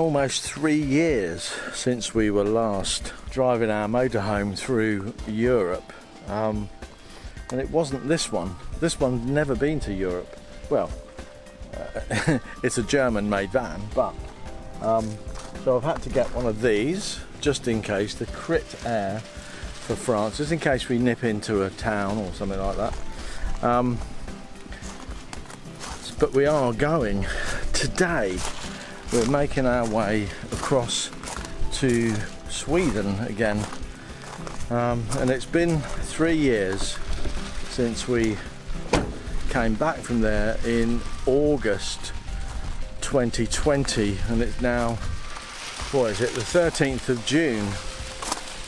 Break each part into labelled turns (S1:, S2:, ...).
S1: almost 3 years since we were last driving our motorhome through Europe, and it wasn't this one. This one's never been to Europe. Well, it's a German-made van, but so I've had to get one of these just in case, the Crit Air for France, just in case we nip into a town or something like that. But we are going today. We're making our way across to Sweden again, and it's been 3 years since we came back from there in August 2020, and it's now, what is it, the 13th of June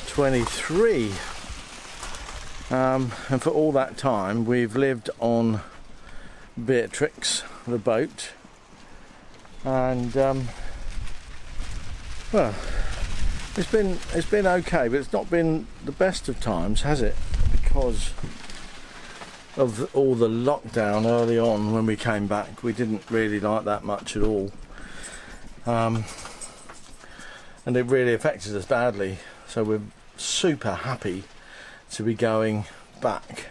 S1: 23, and for all that time we've lived on Beatrix, the boat, and well, it's been okay, but it's not been the best of times, has it? Because of all the lockdown early on when we came back. We didn't really like that much at all, and it really affected us badly. So we're super happy to be going back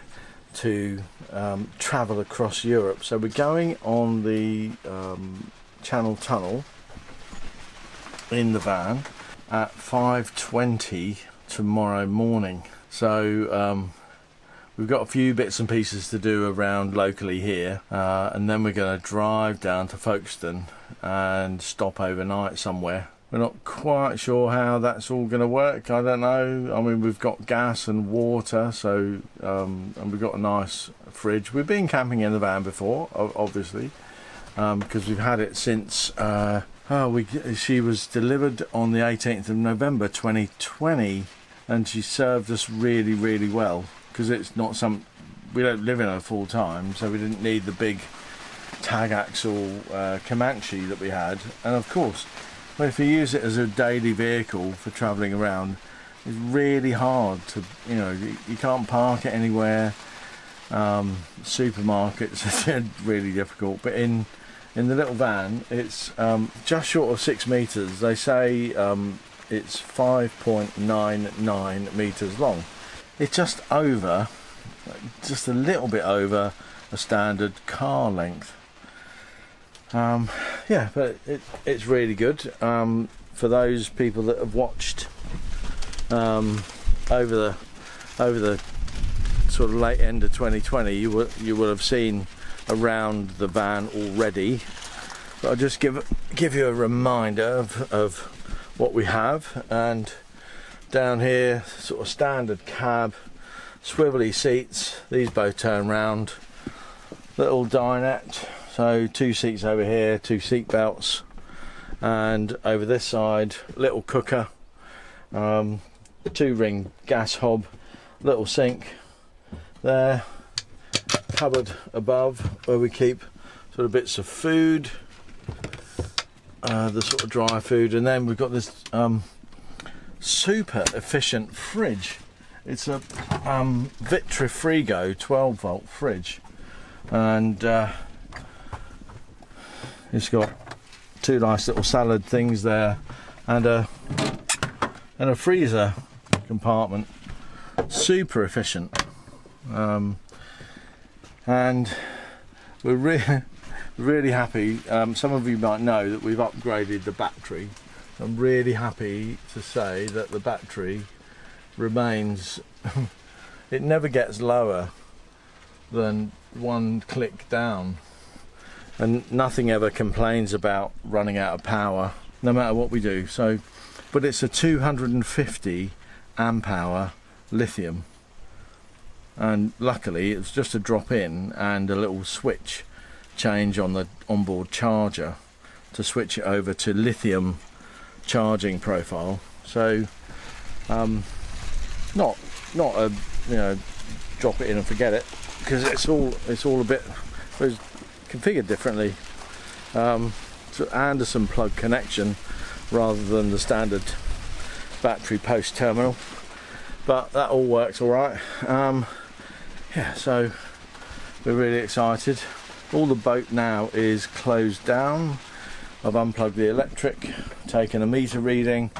S1: to travel across Europe. So we're going on the Channel Tunnel in the van at 5:20 tomorrow morning. So we've got a few bits and pieces to do around locally here, and then we're going to drive down to Folkestone and stop overnight somewhere. We're not quite sure how that's all going to work. I don't know. I mean, we've got gas and water, so and we've got a nice fridge. We've been camping in the van before, obviously, because we've had it since she was delivered on the 18th of November 2020, and she served us really, really well, because it's not we don't live in her full time, so we didn't need the big tag axle Comanche that we had. And of course, well, if you use it as a daily vehicle for travelling around, it's really hard to, you can't park it anywhere. Supermarkets are really difficult, but in the little van, it's just short of 6 metres. They say it's 5.99 metres long. It's just a little bit over a standard car length. Yeah, but it's really good. For those people that have watched over the sort of late end of 2020, you will have seen around the van already. But I'll just give you a reminder of what we have. And down here, sort of standard cab, swivelly seats. These both turn round. Little dinette. So 2 seats over here, 2 seat belts, and over this side, little cooker, 2-ring gas hob, little sink there, cupboard above where we keep sort of bits of food, the sort of dry food, and then we've got this super efficient fridge. It's a Vitrifrigo 12-volt fridge, and it's got 2 nice little salad things there, and a freezer compartment. Super efficient, and we're really happy. Some of you might know that we've upgraded the battery. I'm really happy to say that the battery remains. It never gets lower than 1 click down. And nothing ever complains about running out of power, no matter what we do. So, but it's a 250 amp hour lithium, and luckily it's just a drop in and a little switch change on the onboard charger to switch it over to lithium charging profile. So, not a drop it in and forget it, because it's all a bit. Configured differently. It's an Anderson plug connection rather than the standard battery post terminal, but that all works all right. Yeah, so we're really excited. All the boat now is closed down. I've unplugged the electric, taken a meter reading.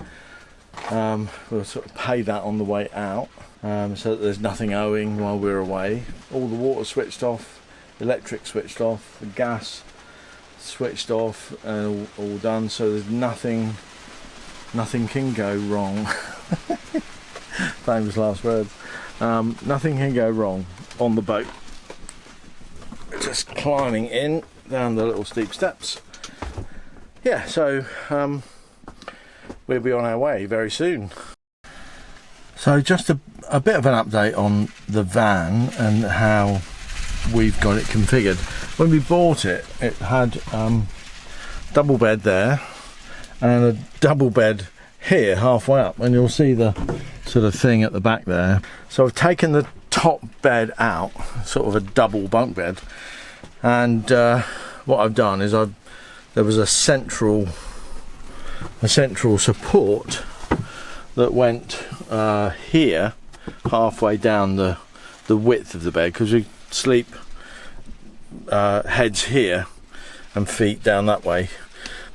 S1: We'll sort of pay that on the way out, so that there's nothing owing while we're away. All the water switched off, electric switched off, the gas switched off, and all done, so there's nothing can go wrong. Famous last words. Nothing can go wrong on the boat. Just climbing in down the little steep steps. Yeah, so we'll be on our way very soon. So just a bit of an update on the van and how we've got it configured. When we bought it, it had double bed there and a double bed here halfway up, and you'll see the sort of thing at the back there. So I've taken the top bed out, sort of a double bunk bed, and what I've done is there was a central support that went here halfway down the width of the bed, because we sleep heads here and feet down that way.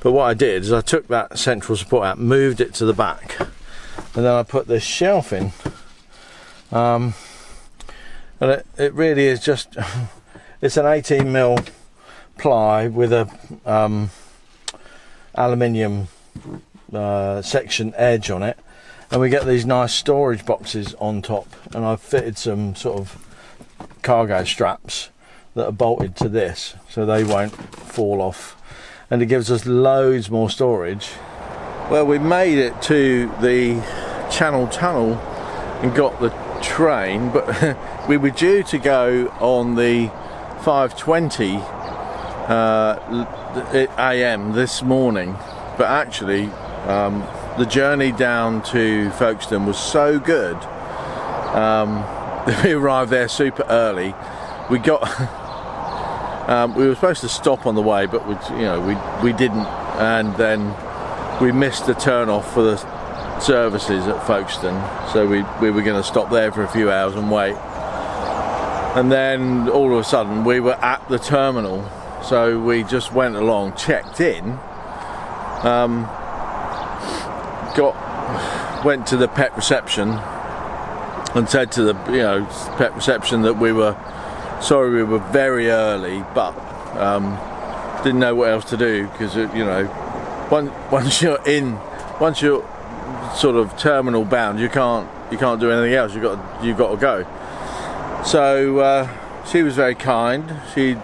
S1: But what I did is I took that central support out, moved it to the back, and then I put this shelf in, and it really is just it's an 18mm ply with a aluminium section edge on it, and we get these nice storage boxes on top, and I've fitted some sort of cargo straps that are bolted to this so they won't fall off, and it gives us loads more storage. Well, we made it to the Channel Tunnel and got the train, but we were due to go on the 5:20 AM this morning, but actually the journey down to Folkestone was so good, we arrived there super early. We got we were supposed to stop on the way, but we didn't, and then we missed the turn off for the services at Folkestone, so we were going to stop there for a few hours and wait, and then all of a sudden we were at the terminal, so we just went along, checked in, went to the pet reception and said to the pet reception that we were sorry we were very early, but didn't know what else to do, because once you're sort of terminal bound, you can't do anything else. You've got to go. So she was very kind. She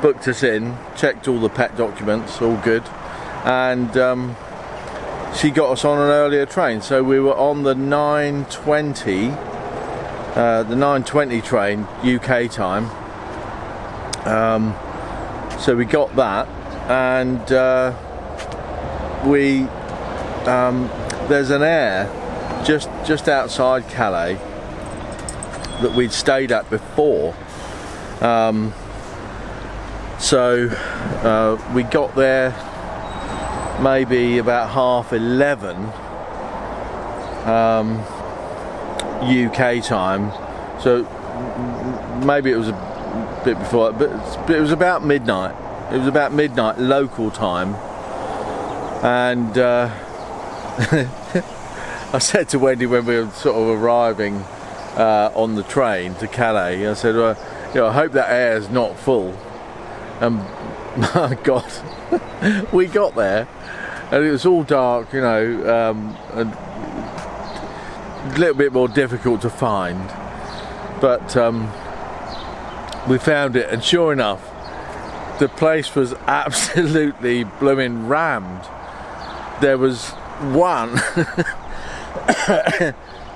S1: booked us in, checked all the pet documents, all good, and she got us on an earlier train. So we were on the 9:20 train UK time. So we got that, and there's an air just outside Calais that we'd stayed at before. So we got there maybe about 11:30 UK time, so maybe it was a bit before that, but it was about midnight. It was about midnight local time, and I said to Wendy when we were sort of arriving on the train to Calais, I said, well, I hope that air's not full. And my God, we got there and it was all dark, and a little bit more difficult to find, but we found it, and sure enough, the place was absolutely blooming rammed. There was one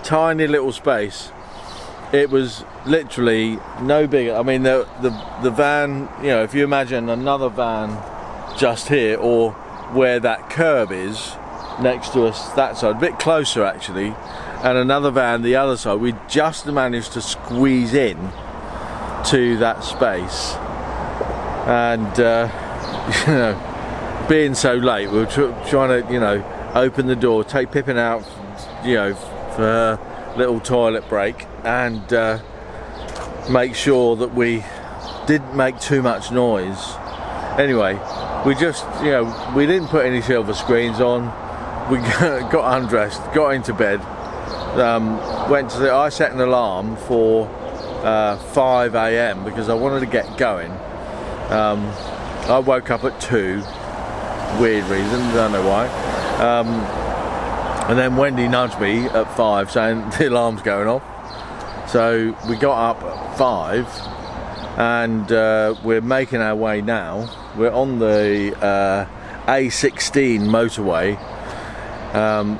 S1: tiny little space. It was literally no bigger. I mean, the van, if you imagine another van just here, or where that curb is next to us, that side, a bit closer actually, and another van the other side, we just managed to squeeze in to that space. And being so late, we were trying to open the door, take Pippin out for her little toilet break, and make sure that we didn't make too much noise. Anyway, we just, you know, we didn't put any silver screens on. We got undressed, got into bed, I set an alarm for 5 AM because I wanted to get going. I woke up at 2, weird reason, don't know why. And then Wendy nudged me at 5 saying the alarm's going off. So we got up at 5 and we're making our way now. We're on the A16 motorway.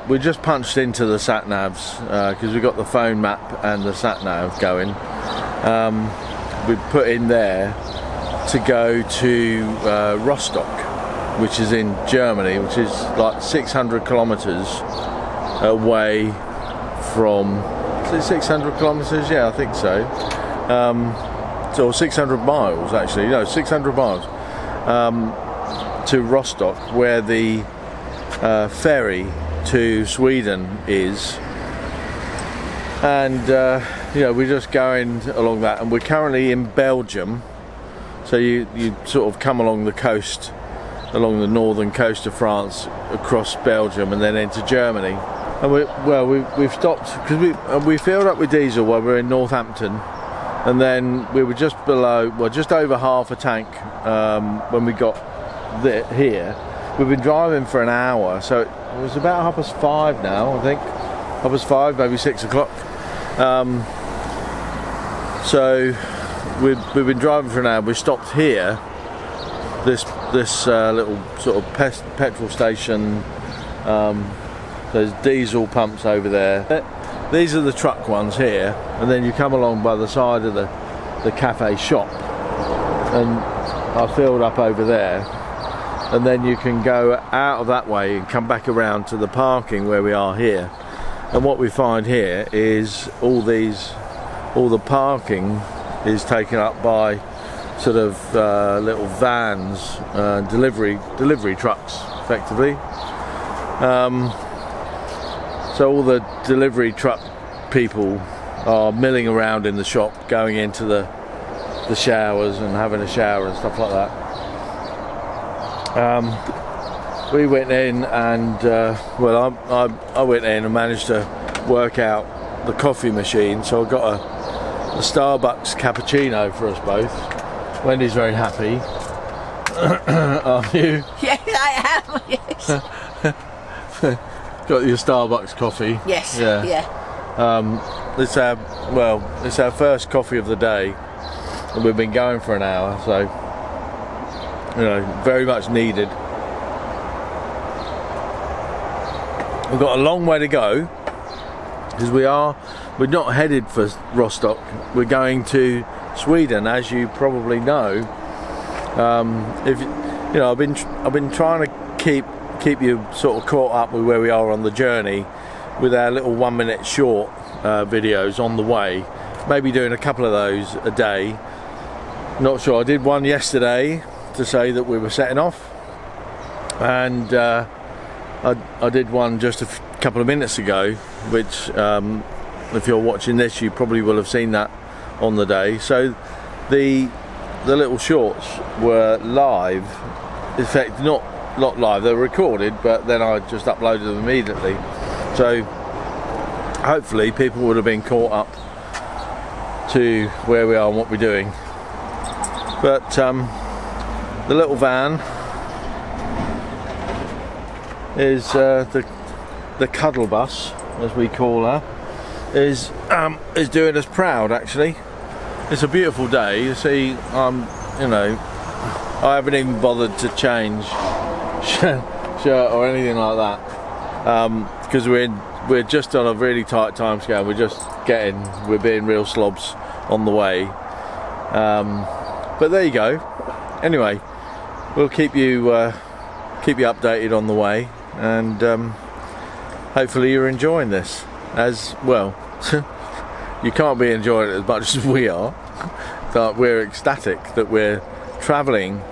S1: We just punched into the sat-navs because we got the phone map and the sat-nav going. We put in there to go to Rostock, which is in Germany, which is like 600 kilometers away from, is it 600 kilometers? Yeah, I think so. So 600 miles actually, no, 600 miles to Rostock, where the ferry to Sweden is. And you know, we're just going along that, and we're currently in Belgium. So you sort of come along the coast, along the northern coast of France, across Belgium, and then into Germany. And we've stopped because we filled up with diesel while we were in Northampton, and then we were just below, well, just over half a tank when we got here. We've been driving for an hour, so it was about 5:30 now, I think. 5:30, maybe 6 o'clock. So we've been driving for an hour. We stopped here, this little sort of petrol station. There's diesel pumps over there. These are the truck ones here, and then you come along by the side of the cafe shop, and I filled up over there, and then you can go out of that way and come back around to the parking where we are here. And what we find here is all the parking is taken up by sort of little vans, delivery trucks, effectively. So all the delivery truck people are milling around in the shop, going into the showers and having a shower and stuff like that. We went in and I went in and managed to work out the coffee machine, so I got a Starbucks cappuccino for us both. Wendy's very happy. Are you?
S2: Yes, I am. Yes.
S1: Got your Starbucks coffee.
S2: Yes.
S1: Yeah. It's our first coffee of the day, and we've been going for an hour, so you know, very much needed. We've got a long way to go because we're not headed for Rostock. We're going to Sweden, as you probably know. If you know, I've been trying to keep you sort of caught up with where we are on the journey with our little 1 minute short videos on the way, maybe doing a couple of those a day. Not sure, I did one yesterday to say that we were setting off, and I did one just a couple of minutes ago, which if you're watching this you probably will have seen that on the day. So the little shorts were live, in fact not live, they were recorded, but then I just uploaded them immediately, so hopefully people would have been caught up to where we are and what we're doing. But the little van is the cuddle bus, as we call her, is doing us proud. Actually, it's a beautiful day. You see, you know, I haven't even bothered to change shirt or anything like that because we're just on a really tight time scale. We're being real slobs on the way, but there you go. Anyway, we'll keep you updated on the way, and hopefully you're enjoying this as well. You can't be enjoying it as much as we are, but we're ecstatic that we're travelling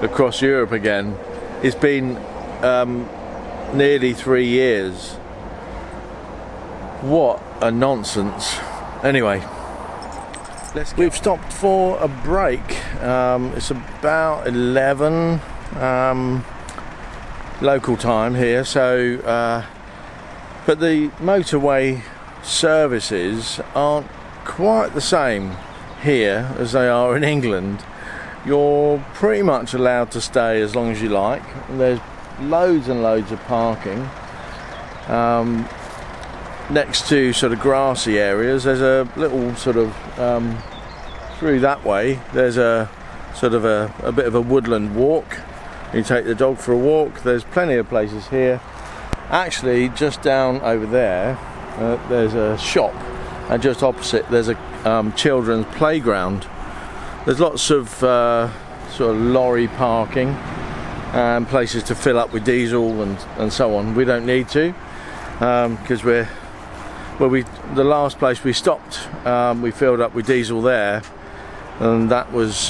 S1: across Europe again. It's been nearly 3 years. What a nonsense. Anyway, we've stopped for a break. It's about 11 local time here, so but the motorway services aren't quite the same here as they are in England. You're pretty much allowed to stay as long as you like. There's loads and loads of parking next to sort of grassy areas. There's a little sort of through that way, there's a sort of a bit of a woodland walk. You take the dog for a walk. There's plenty of places here. Actually, just down over there, there's a shop, and just opposite there's a children's playground. There's lots of sort of lorry parking and places to fill up with diesel and so on. We don't need to because the last place we stopped, we filled up with diesel there, and that was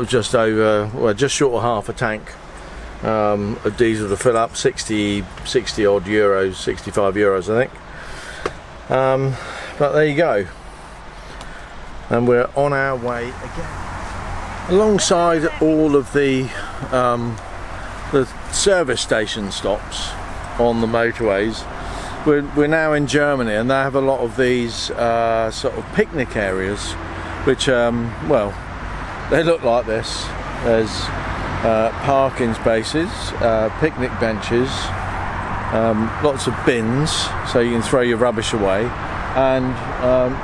S1: just over, well, just short of half a tank of diesel to fill up, 60 odd euros, 65 euros I think. But there you go, and we're on our way again. Alongside all of the service station stops on the motorways, we're now in Germany, and they have a lot of these sort of picnic areas, which well, they look like this. There's parking spaces, picnic benches, lots of bins so you can throw your rubbish away, and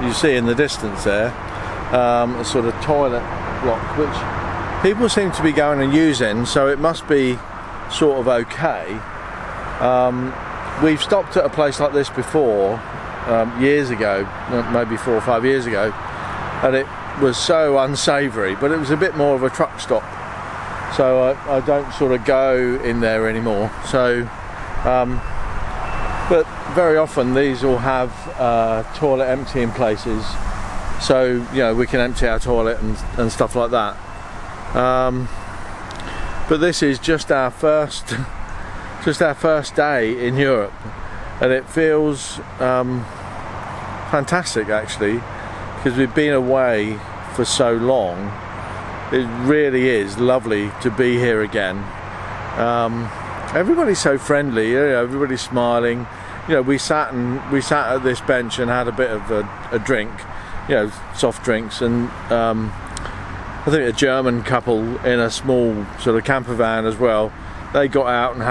S1: you see in the distance there a sort of toilet block which people seem to be going and using, so it must be sort of okay. We've stopped at a place like this before years ago, maybe 4 or 5 years ago, and it was so unsavoury, but it was a bit more of a truck stop, so I don't sort of go in there anymore. So but very often these will have toilet emptying places, so you know, we can empty our toilet and stuff like that. But this is just our first day in Europe, and it feels fantastic actually, because we've been away for so long. It really is lovely to be here again. Everybody's so friendly, you know, everybody's smiling. You know, we sat at this bench and had a bit of a drink, you know, soft drinks, and I think a German couple in a small sort of camper van as well. They got out and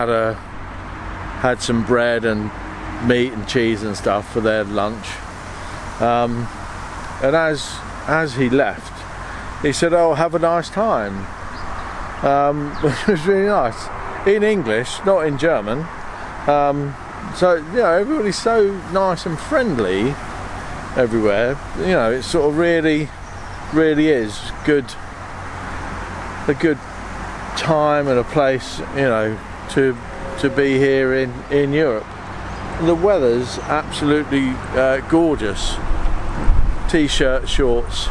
S1: had some bread and meat and cheese and stuff for their lunch. And as he left, he said, "Oh, have a nice time," which was really nice, in English, not in German. So you know, everybody's so nice and friendly everywhere. You know, it sort of really is a good time and a place, you know, to be here in Europe. The weather's absolutely gorgeous. T-shirt, shorts,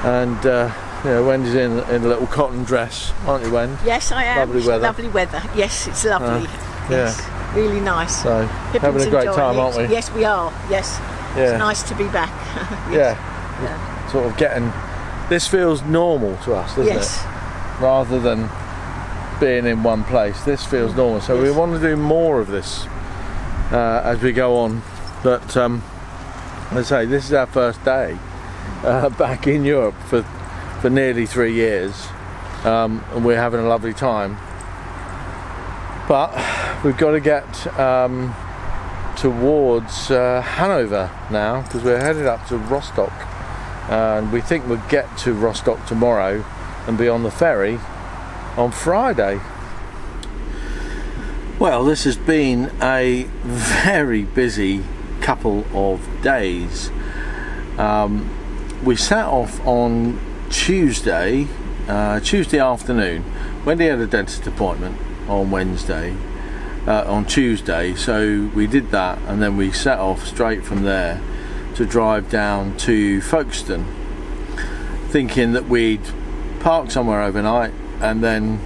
S1: and you know, Wendy's in a little cotton dress, aren't you, Wen?
S2: Yes, I am.
S1: Lovely weather.
S2: Lovely weather. Yes, it's lovely. Yes,
S1: yeah,
S2: really nice.
S1: So having a great time, aren't we?
S2: Yes, we are. Yes,
S1: yeah.
S2: It's nice to be back.
S1: Yes. Yeah, sort of getting. This feels normal to us, doesn't it? Rather than being in one place, this feels normal. So we want to do more of this as we go on. But as I say, this is our first day back in Europe for nearly 3 years, and we're having a lovely time. But we've got to get towards Hanover now, because we're headed up to Rostock, and we think we'll get to Rostock tomorrow and be on the ferry on Friday. Well, this has been a very busy couple of days. We set off on Tuesday afternoon. Wendy had a dentist appointment on on Tuesday, so we did that, and then we set off straight from there to drive down to Folkestone, thinking that we'd park somewhere overnight and then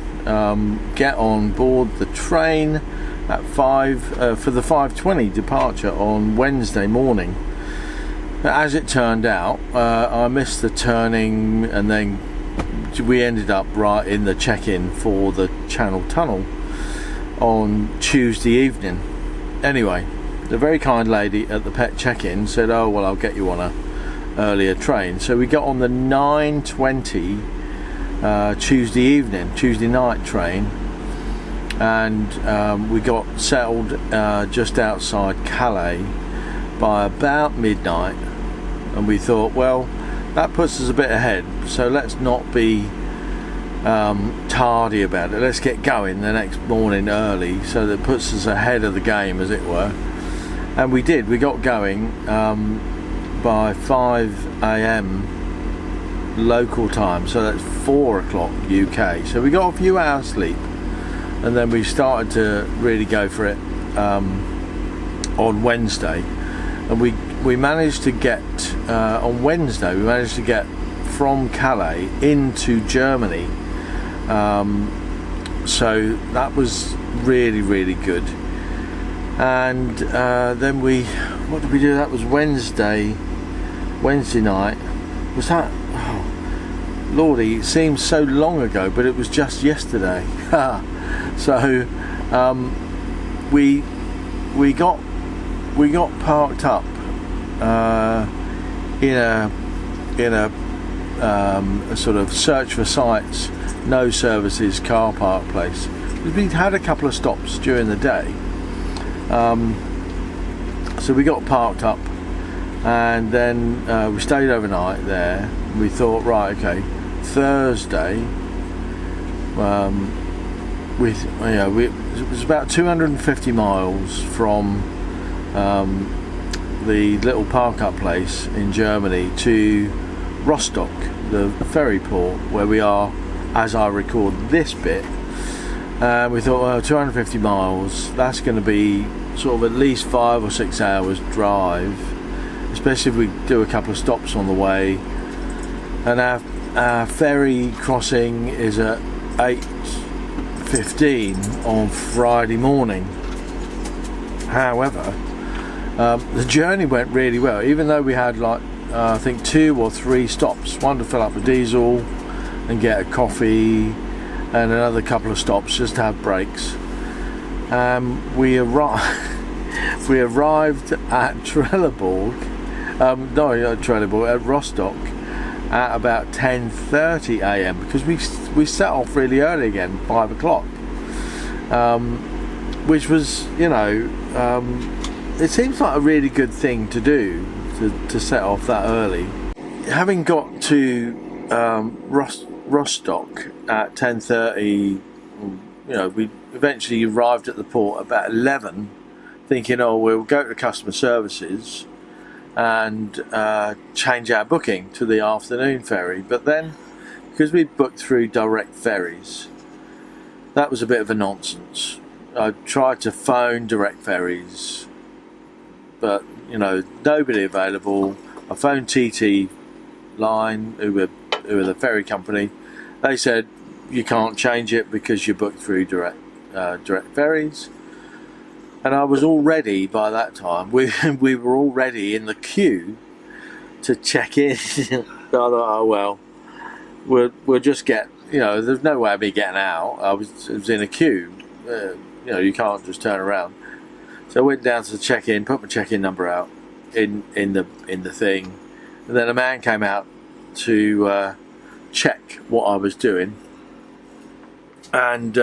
S1: get on board the train at 5 for the 5:20 departure on Wednesday morning. But as it turned out, I missed the turning and then we ended up right in the check-in for the Channel Tunnel on Tuesday evening. Anyway, the very kind lady at the pet check-in said, oh well, I'll get you on a earlier train. So we got on the 9:20 Tuesday night train, and we got settled just outside Calais by about midnight, and we thought, well, that puts us a bit ahead, so let's not be tardy about it. Let's get going the next morning early, so that puts us ahead of the game, as it were. And we did. We got going by 5 a.m. local time, so that's 4 o'clock UK. So we got a few hours sleep, and then we started to really go for it on Wednesday. And we managed to get on Wednesday. We managed to get from Calais into Germany. So that was really good. And then what did we do? That was Wednesday night. Was that? Oh, Lordy, it seems so long ago, but it was just yesterday. So we got parked up in a sort of search for sites, no services car park place. We had a couple of stops during the day, so we got parked up, and then we stayed overnight there. We thought, right, okay, Thursday. It was about 250 miles from the little park-up place in Germany to Rostock, the ferry port where we are as I record this bit. We thought, well, 250 miles, that's going to be sort of at least 5 or 6 hours drive, especially if we do a couple of stops on the way. And our ferry crossing is at 8:15 on Friday morning. However, the journey went really well, even though we had I think 2 or 3 stops, one to fill up with diesel and get a coffee, and another couple of stops just to have breaks. We arrived at Trelleborg, at Rostock at about 10:30 a.m. because we set off really early again, 5 o'clock, which was, it seems like a really good thing to do, to set off that early. Having got to Rostock at 10:30, we eventually arrived at the port about 11, thinking, oh, we'll go to customer services and change our booking to the afternoon ferry. But then, because we'd booked through direct ferries, that was a bit of a nonsense. I tried to phone direct ferries, but nobody available. I phoned TT Line, who were the ferry company. They said you can't change it because you're booked through direct ferries. And I was already, by that time, we were already in the queue to check in. So I thought, oh well, we'll just get, there's no way of me getting out. I was in a queue. You can't just turn around. So I went down to the check-in, put my check-in number out in the thing, and then a man came out to check what I was doing, and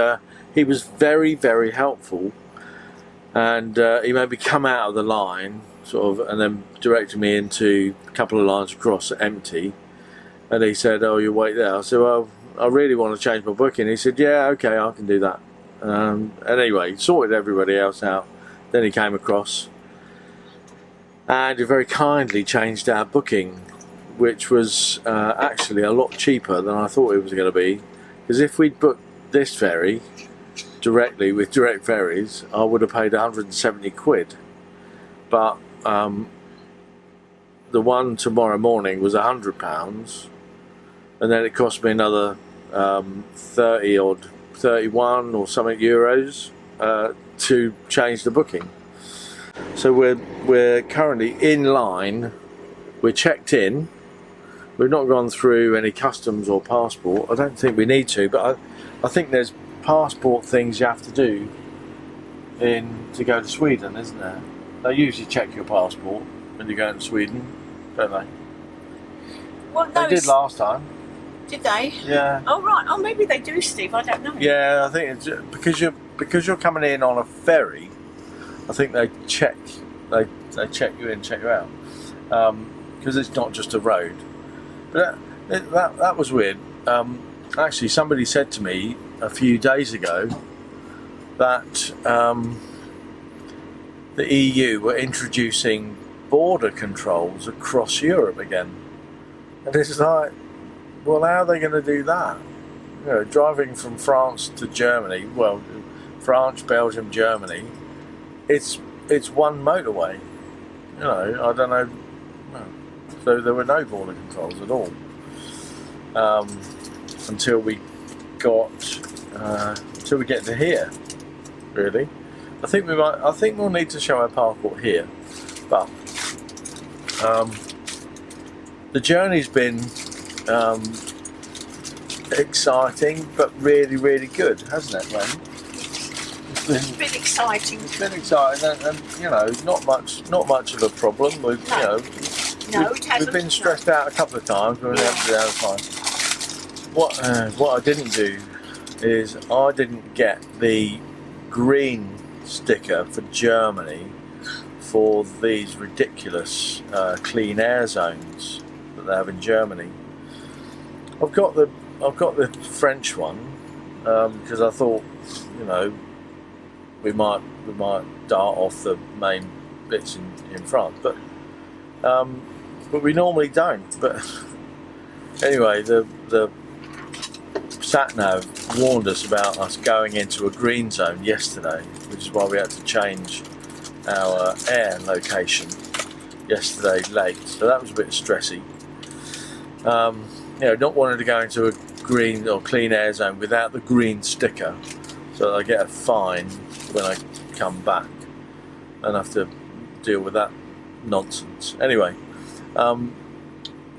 S1: he was very helpful, and he made me come out of the line sort of, and then directed me into a couple of lines across empty, and he said, oh, you wait there. I said, well, I really want to change my booking. He said, yeah, okay, I can do that. And anyway, sorted everybody else out. Then he came across and he very kindly changed our booking, which was actually a lot cheaper than I thought it was going to be, because if we'd booked this ferry directly with direct ferries, I would have paid 170 quid, but the one tomorrow morning was £100, and then it cost me another 31 or something euros to change the booking. So we're currently in line, we're checked in, we've not gone through any customs or passport. I don't think we need to, but I think there's passport things you have to do to go to Sweden, isn't there? They usually check your passport when you go to Sweden, don't they?
S2: Well, no,
S1: They did last time.
S2: Did they?
S1: Yeah.
S2: Oh right. Oh, maybe they do, Steve. I don't know.
S1: Yeah, I think it's because you're coming in on a ferry. I think they check you in, check you out, because it's not just a road. But that was weird. Actually, somebody said to me a few days ago that the EU were introducing border controls across Europe again, and it's like, well, how are they going to do that? You know, driving from France to Germany, well, France, Belgium, Germany, it's one motorway. You know, I don't know. No. So there were no border controls at all until we get to here. Really, I think we'll need to show our passport here, but the journey's been exciting, but really, really good, hasn't it, Len?
S2: It's been exciting.
S1: It's been exciting, and you know, not much of a problem. We've we've been stressed out a couple of times, but we haven't been able to find. What I didn't do is I didn't get the green sticker for Germany for these ridiculous clean air zones that they have in Germany. I've got the French one because I thought, you know, we might dart off the main bits in France, but we normally don't. But anyway, the sat-nav warned us about us going into a green zone yesterday, which is why we had to change our air location yesterday late. So that was a bit stressy. You know, not wanting to go into a green or clean air zone without the green sticker, so that I get a fine when I come back and have to deal with that nonsense. Anyway,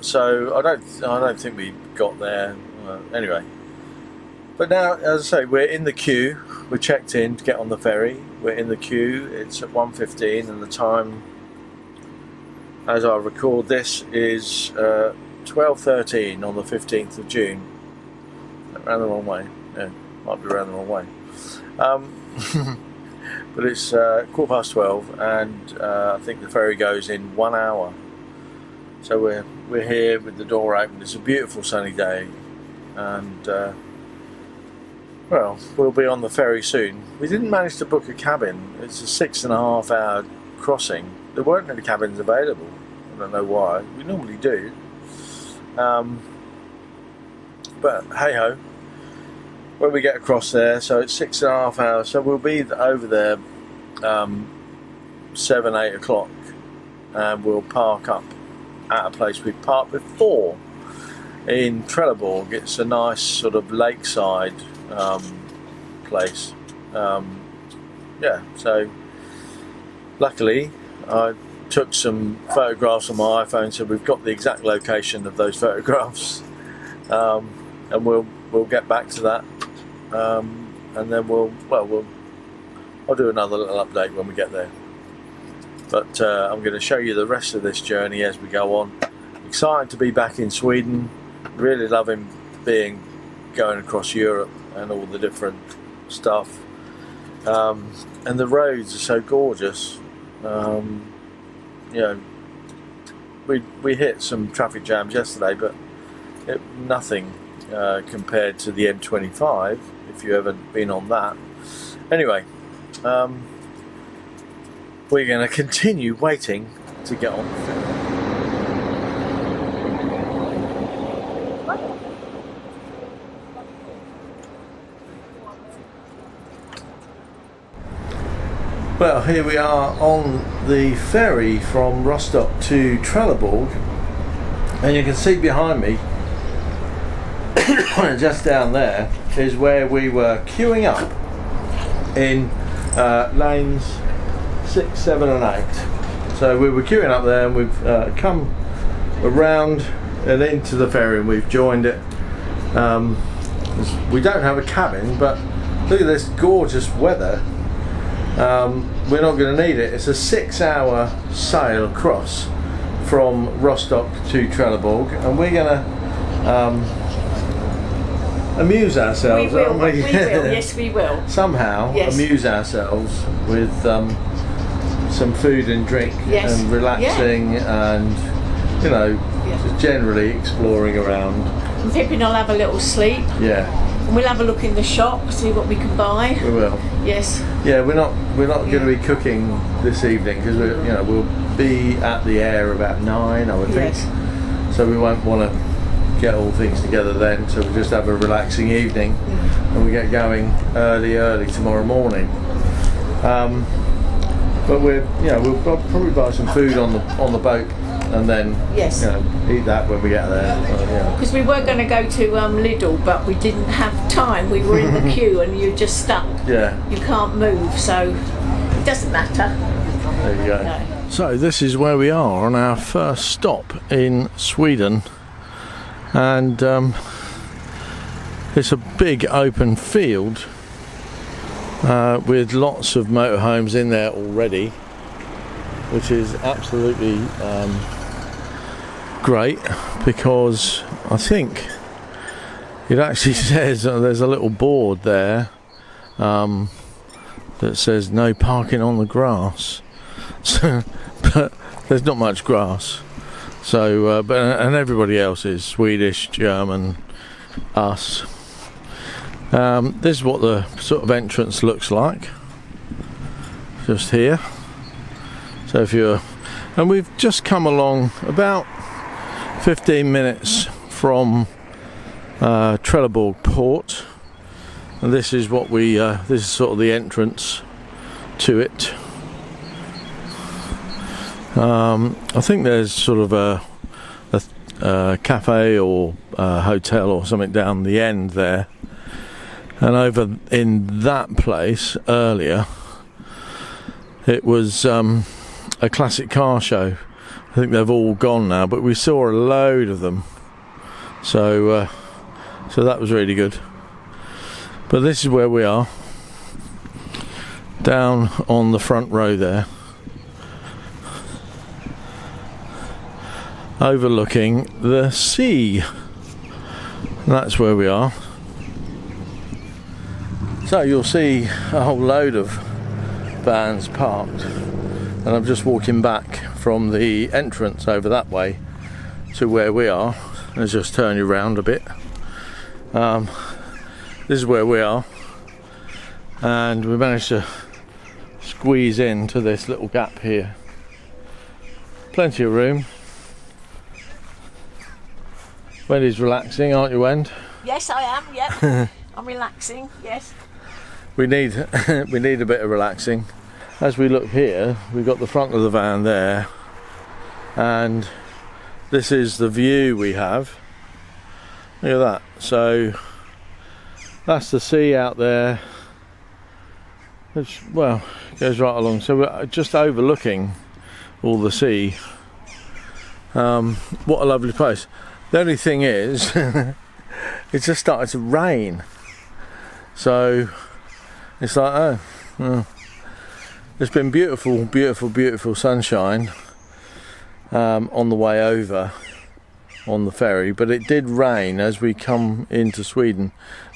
S1: so I don't think we got there. Anyway, but now, as I say, we're in the queue. We're checked in to get on the ferry. We're in the queue. It's at 1:15, and the time, as I record this, is 12:13 on the 15th of June. Around the wrong way. Yeah, might be around the wrong way. But it's 12:15, and I think the ferry goes in 1 hour. So we're here with the door open. It's a beautiful sunny day, and well, we'll be on the ferry soon. We didn't manage to book a cabin. It's a 6.5 hour crossing. There weren't any cabins available. I don't know why. We normally do. But hey ho, when we get across there, so it's 6.5 hours, so we'll be over there 7-8 o'clock, and we'll park up at a place we parked before in Trelleborg. It's a nice sort of lakeside place. Yeah, so luckily I took some photographs on my iPhone, so we've got the exact location of those photographs, and we'll get back to that, and then I'll do another little update when we get there. But I'm going to show you the rest of this journey as we go on. Excited to be back in Sweden. Really loving going across Europe and all the different stuff. And the roads are so gorgeous. You know, we hit some traffic jams yesterday, but nothing compared to the M25, if you ever been on that. Anyway, we're going to continue waiting to get on the ferry. Well, here we are on the ferry from Rostock to Trelleborg, and you can see behind me, just down there, is where we were queuing up in lanes 6, 7 and 8. So we were queuing up there, and we've come around and into the ferry, and we've joined it. We don't have a cabin, but look at this gorgeous weather. We're not going to need it. It's a 6-hour sail across from Rostock to Trelleborg, and we're going to amuse ourselves,
S2: We will.
S1: aren't we?
S2: We will. Yes, we will.
S1: Somehow
S2: Yes.
S1: amuse ourselves with some food and drink,
S2: Yes.
S1: and relaxing, and just generally exploring around.
S2: And Pippin will have a little sleep.
S1: Yeah,
S2: And we'll have a look in the shop, see what we can buy.
S1: we will.
S2: Yes.
S1: Yeah, we're not going to be cooking this evening because we'll be at the air about 9, I would think.
S2: Yes.
S1: So we won't want to get all things together then. So we'll just have a relaxing evening, and we get going early tomorrow morning. But we'll probably buy some food on the boat, and then
S2: Yes.
S1: eat that when we get there.
S2: Because we were going to go to Lidl, but we didn't have time. We were in the queue and you're just stuck.
S1: Yeah.
S2: You can't move, so it doesn't matter.
S1: There you go.
S2: No.
S1: So this is where we are on our first stop in Sweden, and it's a big open field with lots of motorhomes in there already, which is absolutely great, because I think it actually says there's a little board there that says no parking on the grass. So, but there's not much grass. So, and everybody else is Swedish, German, us. This is what the sort of entrance looks like. Just here. So and we've just come along about 15 minutes from Trelleborg port, and this is what this is sort of the entrance to it. I think there's sort of a cafe or a hotel or something down the end there, and over in that place earlier it was a classic car show. I think they've all gone now, but we saw a load of them, so that was really good. But this is where we are, down on the front row there, overlooking the sea. That's where we are. So you'll see a whole load of vans parked, and I'm just walking back from the entrance over that way to where we are. Let's just turn you around a bit. This is where we are, and we managed to squeeze into this little gap here. Plenty of room. Wendy's relaxing, aren't you, Wend?
S2: Yes, I am. Yep. I'm relaxing. Yes.
S1: We need a bit of relaxing. As we look here, we've got the front of the van there, and this is the view we have. Look at that. So that's the sea out there, which, well, goes right along. So we're just overlooking all the sea. What a lovely place. The only thing is it's just started to rain, so it's like, it's been beautiful sunshine on the way over on the ferry, but it did rain as we come into Sweden.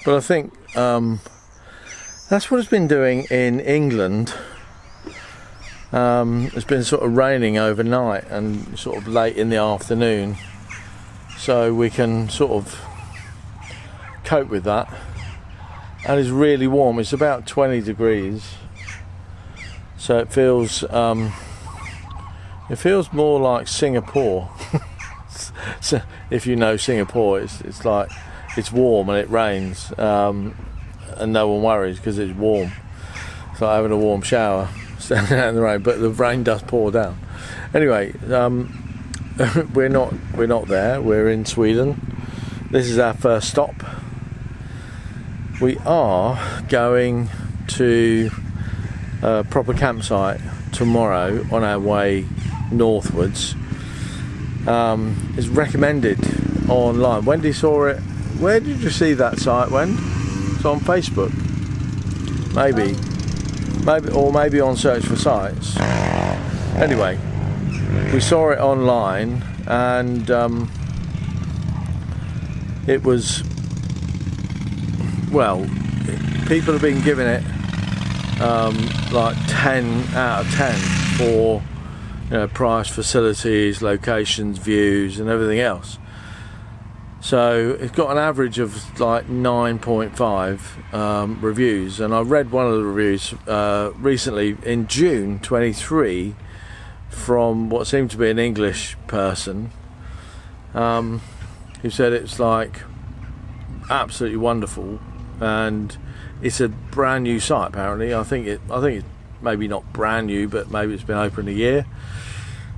S1: But I think that's what it's been doing in England. It's been sort of raining overnight and sort of late in the afternoon, so we can sort of cope with that. And it's really warm. It's about 20 degrees, so it feels more like Singapore. So if you know Singapore, it's like it's warm and it rains, and no one worries because it's warm. It's like having a warm shower standing out in the rain, but the rain does pour down. Anyway, we're not there. We're in Sweden. This is our first stop. We are going to a proper campsite tomorrow on our way northwards. is recommended online. Wendy saw it. Where did you see that site, Wendy? It's on Facebook. Maybe on Search for Sites. Anyway, we saw it online, and it was, well, people have been giving it like 10 out of 10 for, you know, price, facilities, locations, views, and everything else. So it's got an average of like 9.5 reviews, and I read one of the reviews recently in June 23 from what seemed to be an English person, who said it's like absolutely wonderful, and it's a brand new site apparently. I think it's maybe not brand new, but maybe it's been open a year.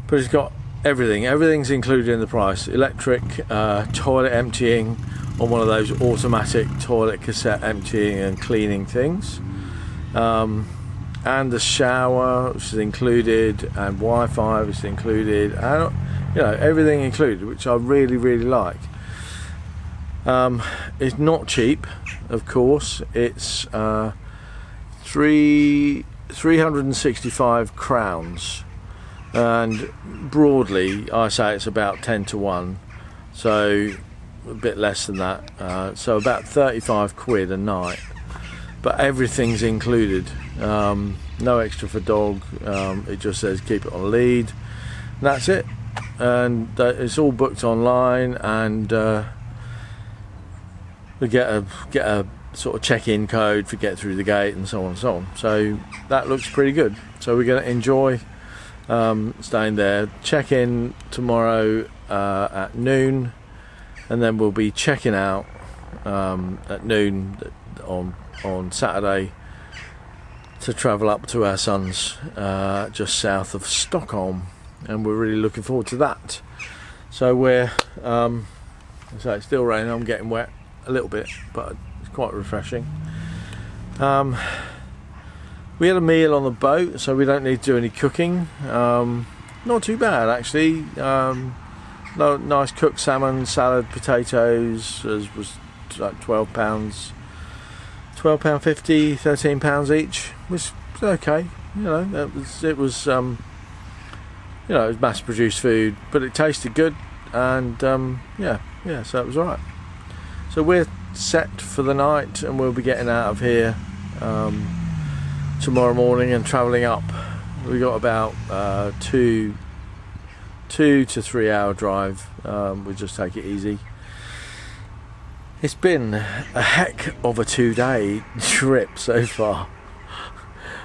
S1: But it's got everything's included in the price. Electric toilet emptying on one of those automatic toilet cassette emptying and cleaning things, and the shower, which is included, and Wi-Fi, which is included, and, you know, everything included, which I really, really like. It's not cheap, of course. It's 365 crowns. And broadly, I say it's about 10 to 1, so a bit less than that, so about 35 quid a night, but everything's included, no extra for dog, it just says keep it on lead, and that's it, and it's all booked online, and we get a sort of check-in code for get through the gate, and so on and so on. So that looks pretty good, so we're going to enjoy staying there. Check in tomorrow at noon, and then we'll be checking out at noon on Saturday to travel up to our son's just south of Stockholm, and we're really looking forward to that. So we're so it's still raining. I'm getting wet a little bit, but it's quite refreshing. We had a meal on the boat, so we don't need to do any cooking. Not too bad actually. Nice cooked salmon, salad, potatoes. Was like £12, £12.50, £13 each. Was okay. You know, it was you know, it was mass-produced food, but it tasted good, and yeah. So it was alright. So we're set for the night, and we'll be getting out of here tomorrow morning and travelling up. We got about 2 to 3 hour drive. We just take it easy. It's been a heck of a 2-day trip so far.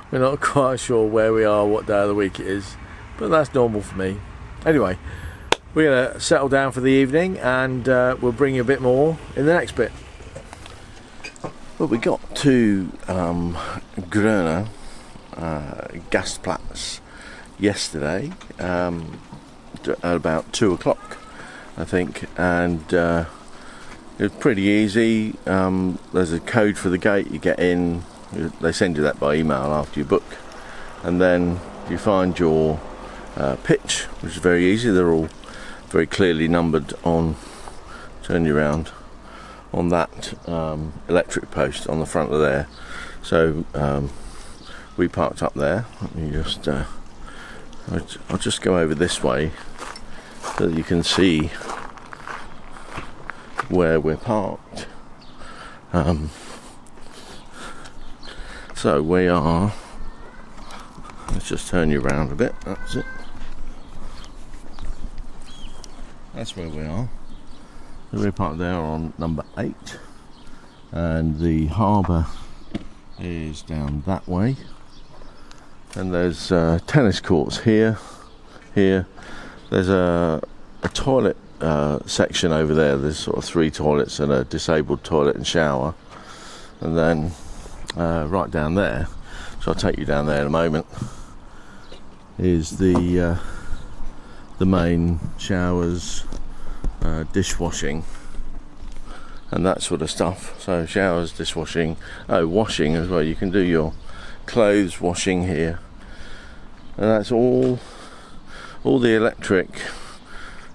S1: We're not quite sure where we are, what day of the week it is, but that's normal for me. Anyway, we're going to settle down for the evening, and we'll bring you a bit more in the next bit. Well, we got to Grödinge Gasplatz yesterday at about 2 o'clock, I think, and it was pretty easy. There's a code for the gate. You get in, they send you that by email after you book, and then you find your pitch, which is very easy. They're all very clearly numbered on, turn you around, on that electric post on the front of there. So we parked up there. Let me just I'll just go over this way so that you can see where we're parked. So we are, let's just turn you around a bit. That's it. That's where we are. So we're parked there on number 8, and the harbour is down that way, and there's tennis courts here. There's a toilet section over there. There's sort of 3 toilets and a disabled toilet and shower, and then right down there, so I'll take you down there in a moment, is the main showers, dishwashing and that sort of stuff. So showers, dishwashing, washing as well. You can do your clothes washing here, and that's all the electric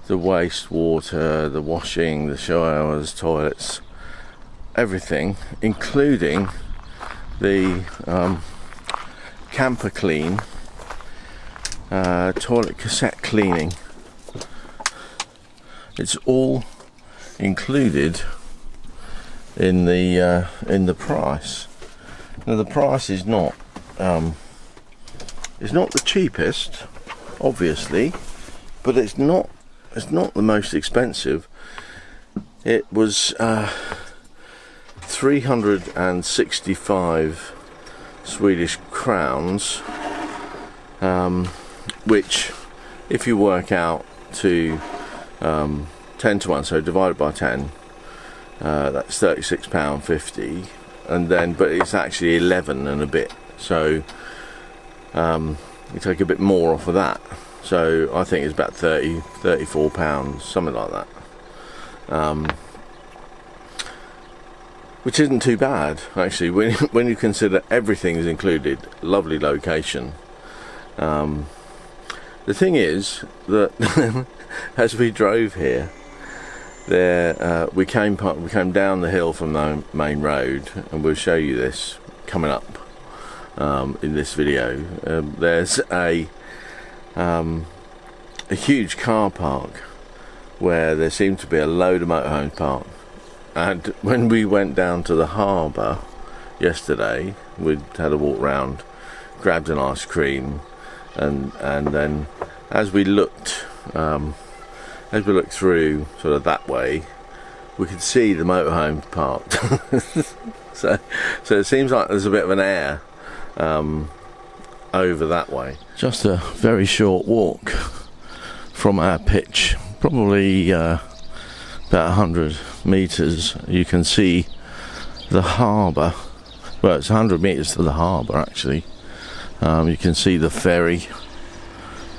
S1: the wastewater, the washing, the showers, toilets, everything, including the camper clean, toilet cassette cleaning. It's all included in the price. Now the price is not the cheapest, obviously, but it's not the most expensive. It was 365 Swedish crowns, which, if you work out to 10 to 1, so divided by 10, that's £36.50, and then, but it's actually 11 and a bit, so you take a bit more off of that, so I think it's about £34, something like that, which isn't too bad actually when you consider everything is included. Lovely location. The thing is that as we drove here, we came down the hill from the main road, and we'll show you this coming up in this video. There's a huge car park where there seemed to be a load of motorhomes parked, and when we went down to the harbour yesterday, we'd had a walk round, grabbed an ice cream, and then as we looked through sort of that way, we could see the motorhome parked. so it seems like there's a bit of an air over that way. Just a very short walk from our pitch, probably about 100 metres. You can see the harbour. Well, it's 100 metres to the harbour actually. You can see the ferry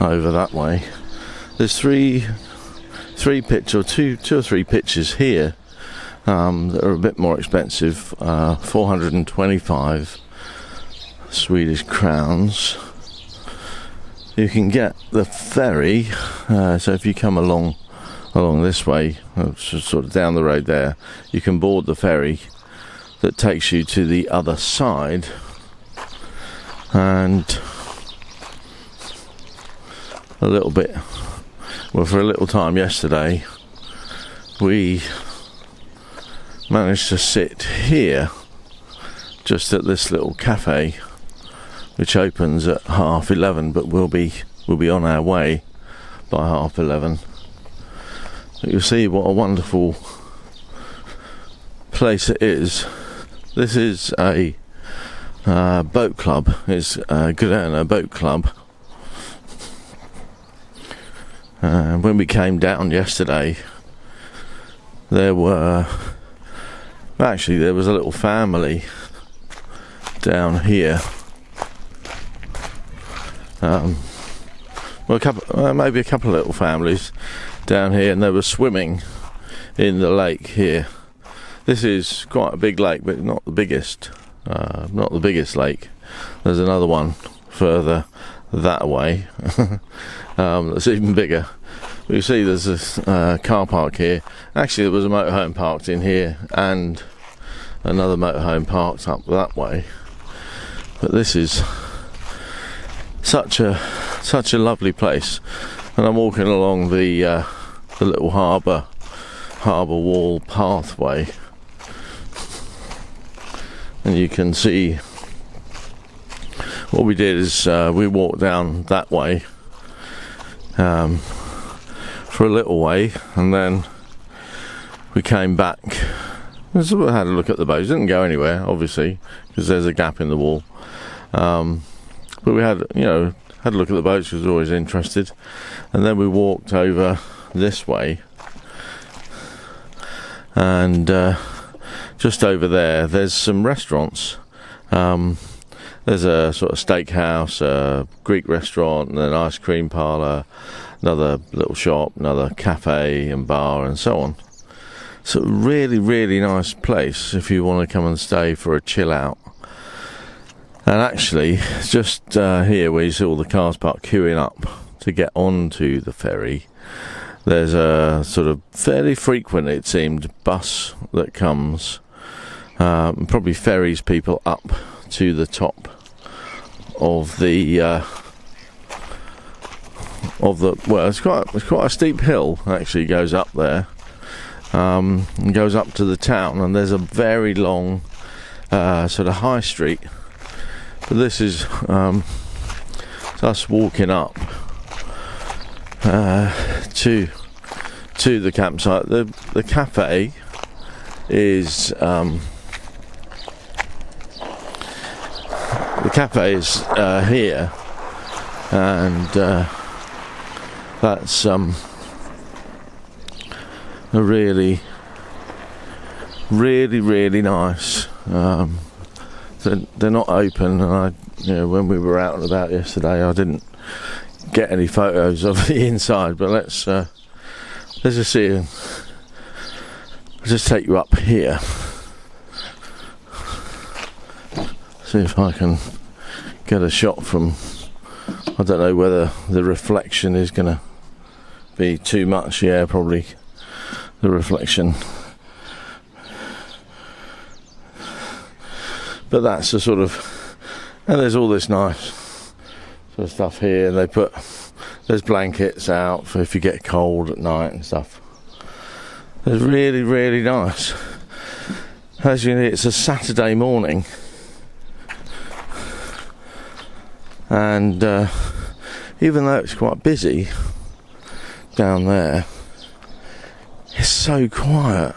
S1: over that way. There's two or three pitches here that are a bit more expensive, 425 Swedish crowns. You can get the ferry, so if you come along this way, sort of down the road there, you can board the ferry that takes you to the other side, and for a little time yesterday we managed to sit here just at this little cafe which opens at 11:30, but we'll be on our way by 11:30. But you'll see what a wonderful place it is. This is a boat club. It's Grödinge boat club. When we came down yesterday, there was a little family down here. Maybe a couple of little families down here, and they were swimming in the lake here. This is quite a big lake, but not the biggest. Not the biggest lake. There's another one further that way that's even bigger. But you see there's this car park here. Actually there was a motorhome parked in here and another motorhome parked up that way. But this is such a lovely place, and I'm walking along the little harbour wall pathway, and you can see what we did is we walked down that way for a little way, and then we came back. So we had a look at the boats. Didn't go anywhere, obviously, because there's a gap in the wall. But we had a look at the boats, because I was always interested. And then we walked over this way, and just over there's some restaurants. There's a sort of steakhouse, a Greek restaurant, and an ice cream parlour, another little shop, another cafe and bar, and so on. So really, really nice place if you want to come and stay for a chill out. And actually, just here where you see all the cars parked queuing up to get onto the ferry, there's a sort of fairly frequent, it seemed, bus that comes, probably ferries people up to the top of the well, it's quite a steep hill actually, goes up there, and goes up to the town, and there's a very long sort of high street. But this is us walking up to the campsite. The cafe is here, and that's a really nice. They're not open, and when we were out and about yesterday, I didn't get any photos of the inside. But let's just see. I'll just take you up here. See if I can get a shot from. I don't know whether the reflection is going to be too much. Yeah, probably the reflection. But that's the sort of, and there's all this nice sort of stuff here. There's blankets out for if you get cold at night and stuff. It's really nice. As you know, it's a Saturday morning, and even though it's quite busy down there, it's so quiet.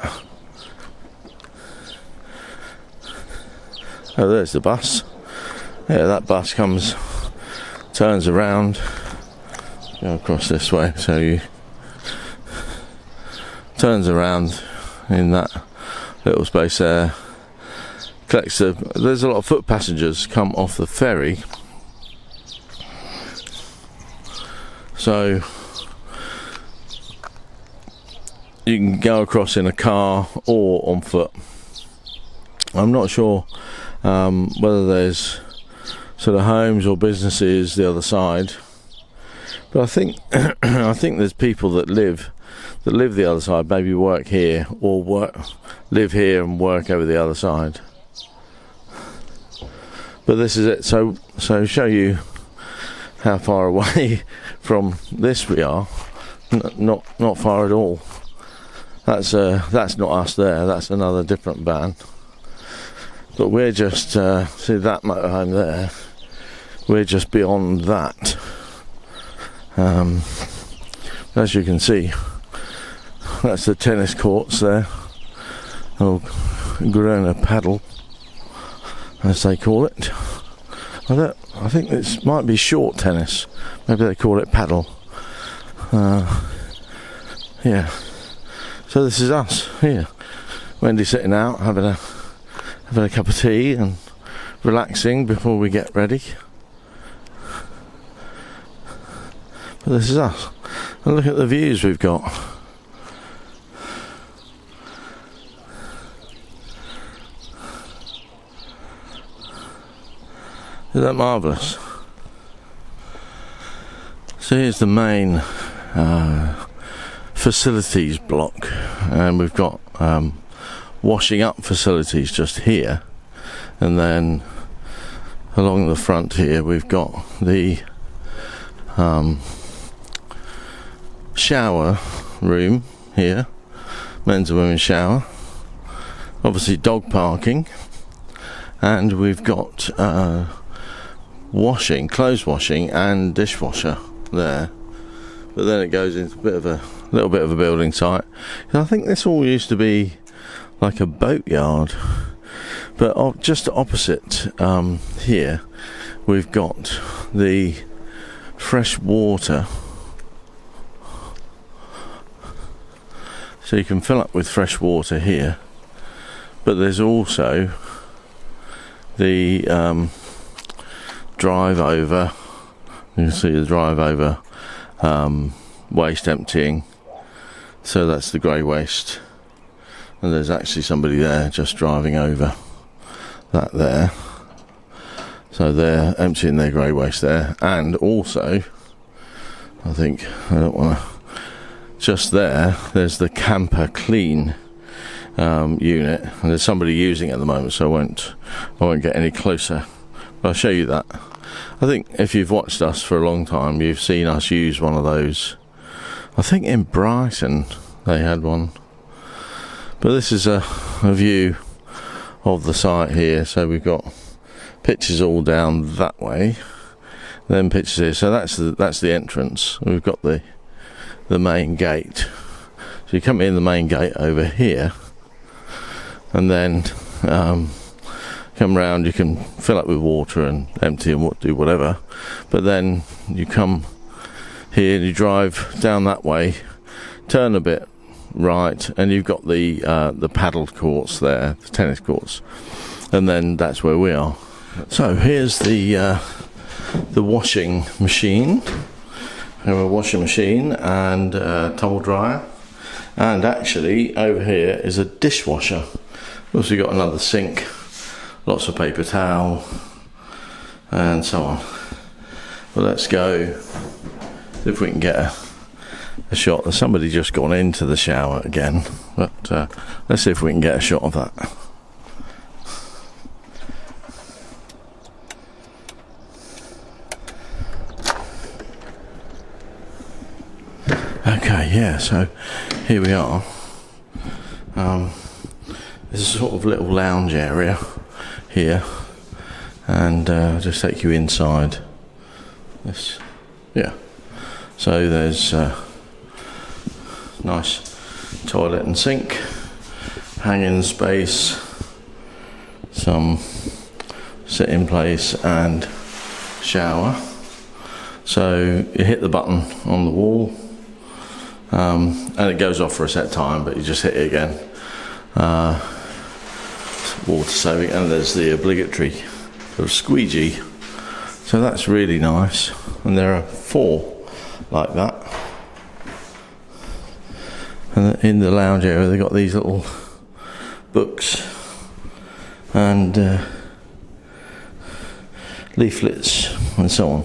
S1: Oh, there's the bus. Yeah, that bus turns around, go across this way, so you turns around in that little space there, collects there's a lot of foot passengers come off the ferry, so you can go across in a car or on foot. I'm not sure whether there's sort of homes or businesses the other side, but I think there's people that live the other side, maybe work here or live here and work over the other side. But this is it. So show you how far away from this we are. Not far at all. That's not us there. That's another different van. But we're just see that motorhome there. We're just beyond that. As you can see, that's the tennis courts there, or Grödinge paddle, as they call it. I think this might be short tennis. Maybe they call it paddle. Yeah. So this is us here. Wendy sitting out having a cup of tea and relaxing before we get ready. But this is us. And look at the views we've got. Isn't that marvellous? So here's the main facilities block, and we've got washing up facilities just here, and then along the front here we've got the shower room here, men's and women's shower, obviously dog parking, and we've got clothes washing and dishwasher there. But then it goes into a little bit of a building site. I think this all used to be like a boatyard, but just opposite here we've got the fresh water, so you can fill up with fresh water here. But there's also the drive over. You can see the drive over waste emptying. So that's the grey waste, and there's actually somebody there just driving over that there. So they're emptying their grey waste there, and also I don't want to just there's the camper clean unit, and there's somebody using it at the moment, so I won't get any closer. But I'll show you that. I think if you've watched us for a long time, you've seen us use one of those. I think in Brighton they had one. But this is a view of the site here. So we've got pictures all down that way, then pictures here. So that's the entrance. We've got the main gate. So you come in the main gate over here, and then come round. You can fill up with water and empty and do whatever, but then you come here and you drive down that way, turn a bit right, and you've got the paddle courts there, the tennis courts, and then that's where we are. So here's the washing machine. We have a washing machine and a tumble dryer, and actually over here is a dishwasher. We've also got another sink, lots of paper towel, and so on. Well, let's go see if we can get a shot. There's somebody just gone into the shower again, but let's see if we can get a shot of that. Okay, yeah, so here we are. There's a sort of little lounge area here, and I'll just take you inside this. Yeah, so there's nice toilet and sink, hanging space, some sit-in place and shower. So you hit the button on the wall, and it goes off for a set time, but you just hit it again. Water saving, and there's the obligatory sort of squeegee. So that's really nice, and there are 4 like that. And in the lounge area they've got these little books and leaflets and so on.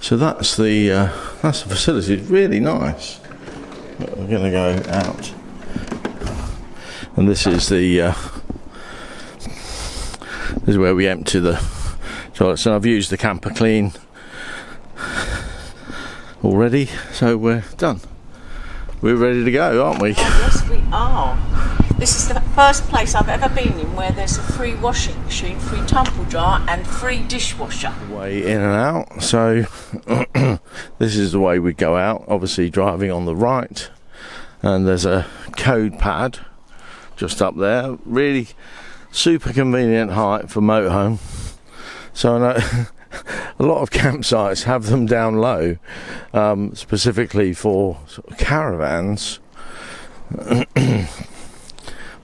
S1: So that's the facility. It's really nice. But we're going to go out, and this is this is where we empty the toilets. And I've used the camper clean already, so we're done. We're ready to go, aren't we?
S2: Oh, yes, we are. This is the first place I've ever been in where there's a free washing machine, free tumble dryer and free dishwasher.
S1: Way in and out. So this is the way we go out, obviously driving on the right, and there's a code pad just up there. Really super convenient height for motorhome. So I know a lot of campsites have them down low, specifically for sort of caravans.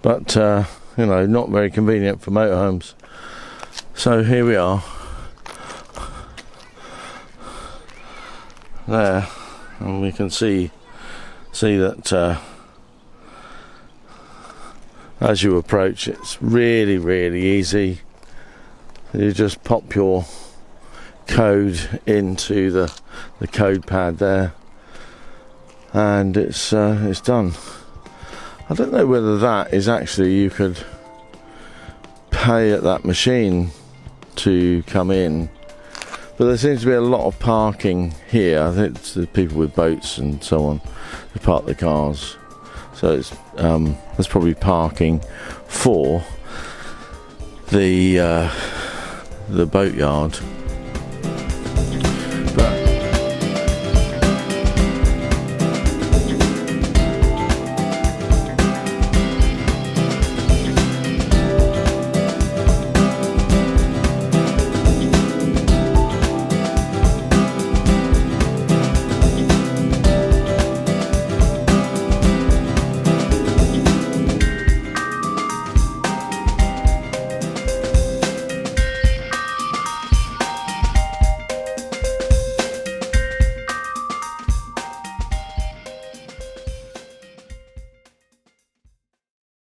S1: But you know, not very convenient for motorhomes. So here we are there, and we can see that as you approach, it's really easy. You just pop your code into the code pad there, and it's done. I don't know whether that is actually, you could pay at that machine to come in, but there seems to be a lot of parking here. I think it's the people with boats and so on who park the cars, so it's there's probably parking for the boatyard.